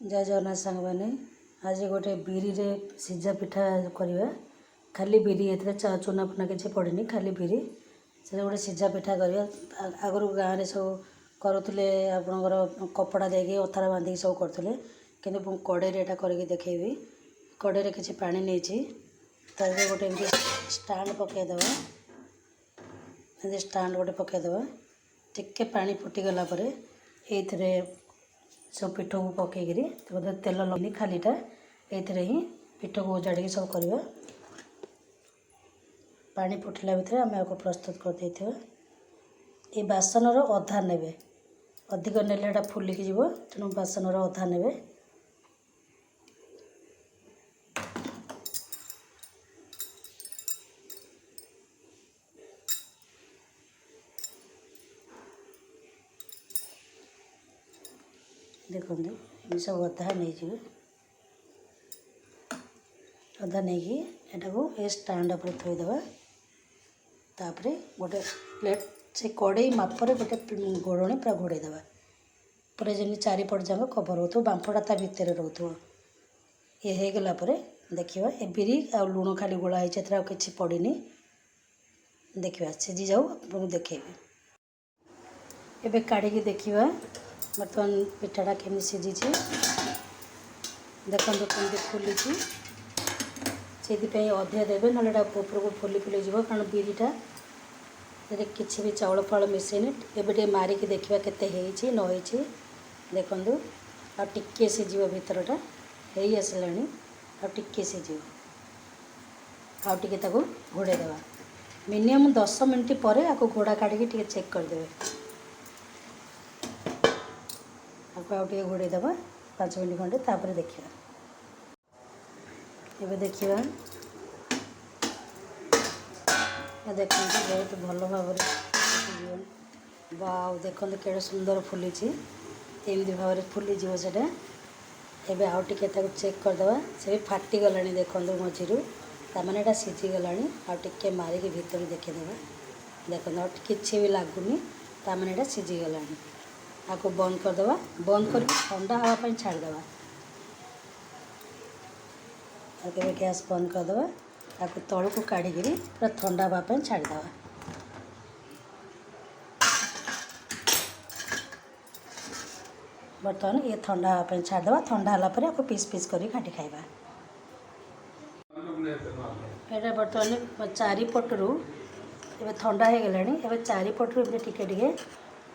जय जगन्नाथ सांग मैंने आज गोटे बिरी रे सीझा पिठा करवा खाली बिरी ए चूना फुना किसी पड़े खाली बिरी से गोटे सीझा पिठा करवा आगु गाँव में सब करुले आपणकर कपड़ा देके अथारा बांधिक सब करुले कि कड़े यहाँ करके देखेबी कड़े किसी पा नहीं तार गोटे स्टाण्ड पकईदे स्टाण्ड गोटे पकईदे टिके पानी फुटीगला ये सब पिठ को पकईकरी तेल लगनी खालीटा ये ही पिठ को उजाड़ी सब करवा पानी फुटिला भितर आम आपको प्रस्तुत कर देथिबा ये बासन अधा ने अधिक नेले फुलिकी जीव तेणु बासन अधा ने देखो ये सब अधा नहीं अधा नहीं ये स्टाण्ड पर थोईदे तापर गोटे प्लेट से कड़े मापर गोटे घोड़णी पूरा घोड़ेदे पूरा जमी चारिपट जाक कभर हो बांफटा ता भितर रोथो ये हो गला देखा ये बिरी आ लुण खाली गोला है किसी पड़नी देखा सीझी जाऊ आपको देखेबी एबे काढ़ी देखा बर्तमान पिठाटा केमी सीझी देखो कमी फुली से अधा देवे ना ऊपर को फुली फुली जीव कारण बिरीटा किसी भी चाउल फल मिसेनि एबे मारिकी देखा केते न होई देखु आ टिके सीझिव भितरटा हो आसलानी आ टिके सीझिव आ टिके ताको घोड़े देवा मिनिमम 10 मिनट पर आपको घोड़ा काढ़ी चेक करदे आपको आउ घोड़े देवा 5 मिनट खंडे तापर देखिए ये देखिए देखते बहुत भल भाव वाव देखते केड़े सुंदर फुली एमती भाव में फुलीज से एवं आउ टे चेक करदे से भी फाटीगला देखो मझीरू ताने यहाँ सीझीगला आउ टे मारिकी भितर देखीदे देखो किसी भी लगुनि ताने यहाँ सीझीगला आपको बंद करदे बंद कर ठंडा हाँवाई छाड़दे आगे गैस बंद करदे आपको तल को काढ़ी पूरा ठंडा हाँवाई छाड़दे बर्तमान ये ठंडा हाँवाई छाड़दे ठंडा है आपको पीस पीस कर घाटी खाइबा ये बर्तमान चारिपटू ये ठंडा हो गलानी ये चारिपटू टिके टिके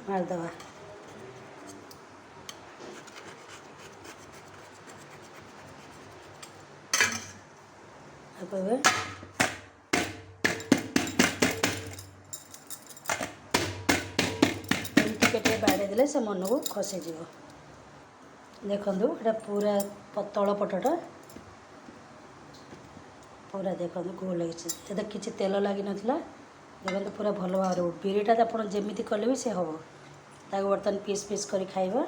मारदे आपको टिके बाड़े देले से मन को खसीज देखु ये पूरा तल पटटा पूरा देखो गोल है किसी तेल लगी नाला देखो पूरा भल भाव बिरीटा आप जमी कले भी से हम ताको बर्तमान पीस पीस कर खाइबा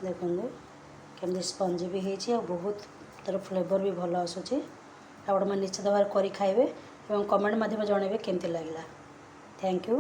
देखो केमती स्पंजी भी होती बहुत तार फ्लेवर भी भल आसूँ आप निश्चित भाव कर खाइबे और कमेंट माध्यम जनइबे केमती लगला थैंक यू।